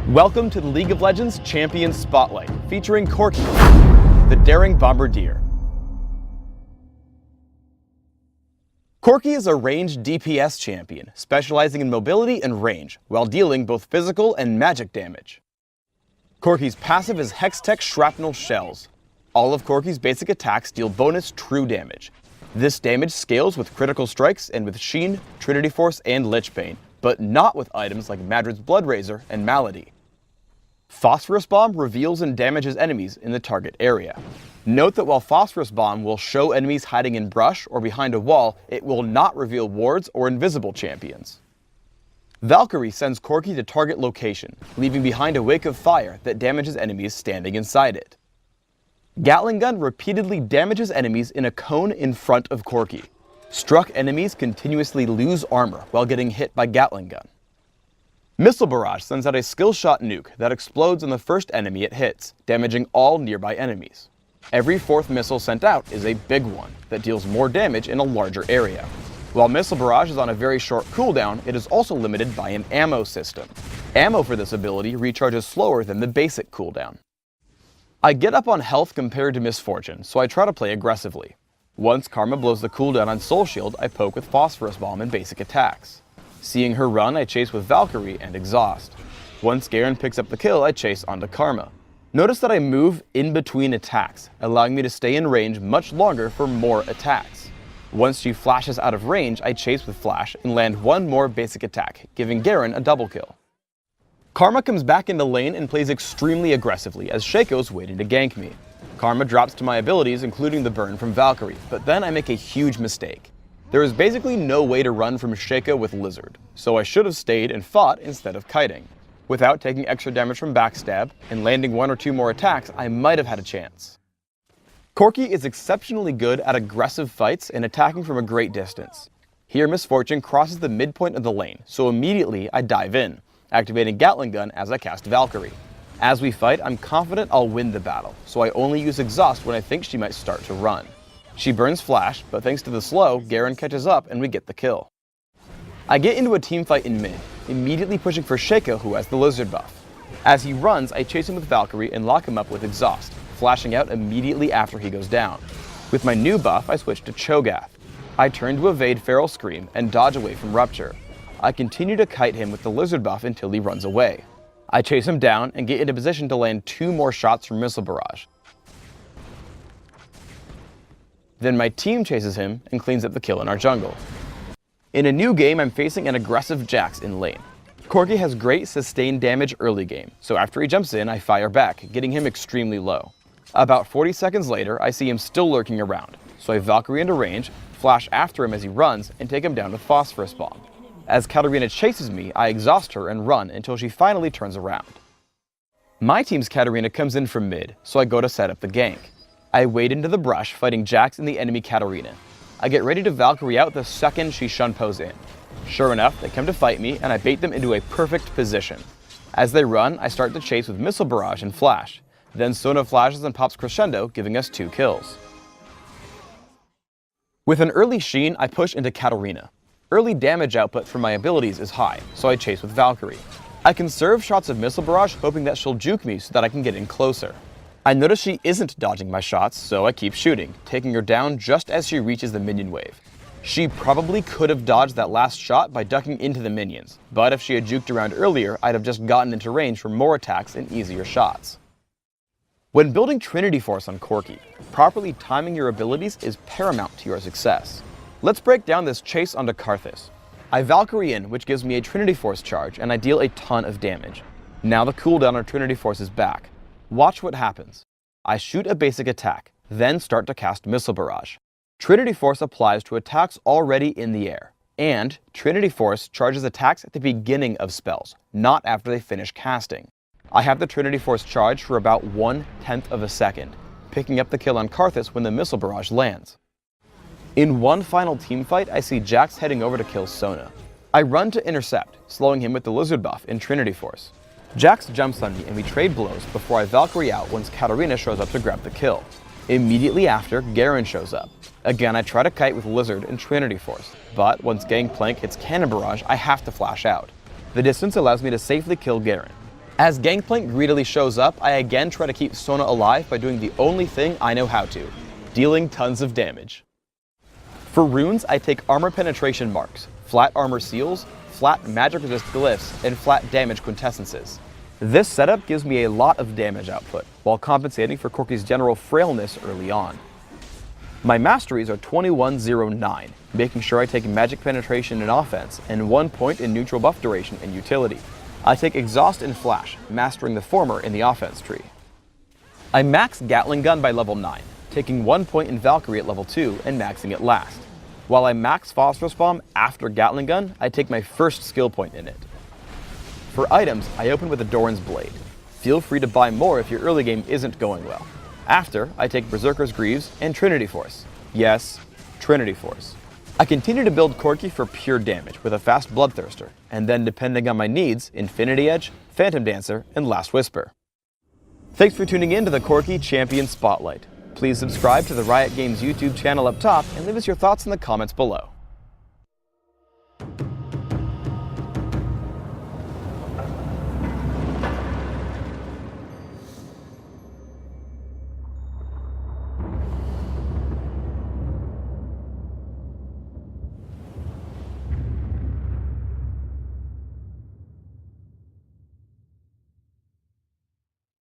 Welcome to the League of Legends Champions Spotlight, featuring Corki, the daring bombardier. Corki is a ranged DPS champion, specializing in mobility and range, while dealing both physical and magic damage. Corki's passive is Hextech Shrapnel Shells. All of Corki's basic attacks deal bonus true damage. This damage scales with critical strikes and with Sheen, Trinity Force, and Lichbane, but not with items like Madrid's Blood Razor and Malady. Phosphorus Bomb reveals and damages enemies in the target area. Note that while Phosphorus Bomb will show enemies hiding in brush or behind a wall, it will not reveal wards or invisible champions. Valkyrie sends Corki to target location, leaving behind a wake of fire that damages enemies standing inside it. Gatling Gun repeatedly damages enemies in a cone in front of Corki. Struck enemies continuously lose armor while getting hit by Gatling Gun. Missile Barrage sends out a skill shot nuke that explodes on the first enemy it hits, damaging all nearby enemies. Every fourth missile sent out is a big one that deals more damage in a larger area. While Missile Barrage is on a very short cooldown, it is also limited by an ammo system. Ammo for this ability recharges slower than the basic cooldown. I get up on health compared to Misfortune, so I try to play aggressively. Once Karma blows the cooldown on Soul Shield, I poke with Phosphorus Bomb and basic attacks. Seeing her run, I chase with Valkyrie and Exhaust. Once Garen picks up the kill, I chase onto Karma. Notice that I move in between attacks, allowing me to stay in range much longer for more attacks. Once she flashes out of range, I chase with Flash and land one more basic attack, giving Garen a double kill. Karma comes back into lane and plays extremely aggressively as Shaco's waiting to gank me. Karma drops to my abilities, including the burn from Valkyrie, but then I make a huge mistake. There is basically no way to run from Shaco with Lizard, so I should have stayed and fought instead of kiting. Without taking extra damage from backstab and landing one or two more attacks, I might have had a chance. Corki is exceptionally good at aggressive fights and attacking from a great distance. Here Misfortune crosses the midpoint of the lane, so immediately I dive in, activating Gatling Gun as I cast Valkyrie. As we fight, I'm confident I'll win the battle, so I only use Exhaust when I think she might start to run. She burns Flash, but thanks to the slow, Garen catches up and we get the kill. I get into a teamfight in mid, immediately pushing for Shaco, who has the Lizard buff. As he runs, I chase him with Valkyrie and lock him up with Exhaust, flashing out immediately after he goes down. With my new buff, I switch to Cho'Gath. I turn to evade Feral Scream and dodge away from Rupture. I continue to kite him with the Lizard buff until he runs away. I chase him down and get into position to land two more shots from Missile Barrage. Then my team chases him and cleans up the kill in our jungle. In a new game, I'm facing an aggressive Jax in lane. Corki has great sustained damage early game, so after he jumps in, I fire back, getting him extremely low. About 40 seconds later, I see him still lurking around, so I Valkyrie into range, flash after him as he runs, and take him down with Phosphorus Bomb. As Katarina chases me, I exhaust her and run until she finally turns around. My team's Katarina comes in from mid, so I go to set up the gank. I wade into the brush, fighting Jax and the enemy Katarina. I get ready to Valkyrie out the second she shunpos in. Sure enough, they come to fight me, and I bait them into a perfect position. As they run, I start to chase with Missile Barrage and Flash. Then Sona flashes and pops Crescendo, giving us 2 kills. With an early Sheen, I push into Katarina. Early damage output from my abilities is high, so I chase with Valkyrie. I conserve shots of Missile Barrage, hoping that she'll juke me so that I can get in closer. I notice she isn't dodging my shots, so I keep shooting, taking her down just as she reaches the minion wave. She probably could have dodged that last shot by ducking into the minions, but if she had juked around earlier, I'd have just gotten into range for more attacks and easier shots. When building Trinity Force on Corki, properly timing your abilities is paramount to your success. Let's break down this chase onto Karthus. I Valkyrie in, which gives me a Trinity Force charge, and I deal a ton of damage. Now the cooldown on Trinity Force is back. Watch what happens. I shoot a basic attack, then start to cast Missile Barrage. Trinity Force applies to attacks already in the air, and Trinity Force charges attacks at the beginning of spells, not after they finish casting. I have the Trinity Force charge for about 1/10 of a second, picking up the kill on Karthus when the Missile Barrage lands. In one final teamfight, I see Jax heading over to kill Sona. I run to intercept, slowing him with the Lizard buff in Trinity Force. Jax jumps on me and we trade blows before I Valkyrie out once Katarina shows up to grab the kill. Immediately after, Garen shows up. Again, I try to kite with Lizard and Trinity Force, but once Gangplank hits Cannon Barrage, I have to flash out. The distance allows me to safely kill Garen. As Gangplank greedily shows up, I again try to keep Sona alive by doing the only thing I know how to, dealing tons of damage. For runes, I take armor penetration marks, flat armor seals, flat magic resist glyphs, and flat damage quintessences. This setup gives me a lot of damage output, while compensating for Corki's general frailness early on. My masteries are 2109, making sure I take magic penetration in offense, and 1 point in neutral buff duration and utility. I take exhaust and flash, mastering the former in the offense tree. I max Gatling Gun by level 9, taking 1 point in Valkyrie at level 2 and maxing it last. While I max Phosphorus Bomb after Gatling Gun, I take my first skill point in it. For items, I open with a Doran's Blade. Feel free to buy more if your early game isn't going well. After, I take Berserker's Greaves and Trinity Force. Yes, Trinity Force. I continue to build Corki for pure damage with a fast Bloodthirster, and then depending on my needs, Infinity Edge, Phantom Dancer, and Last Whisper. Thanks for tuning in to the Corki Champion Spotlight. Please subscribe to the Riot Games YouTube channel up top and leave us your thoughts in the comments below.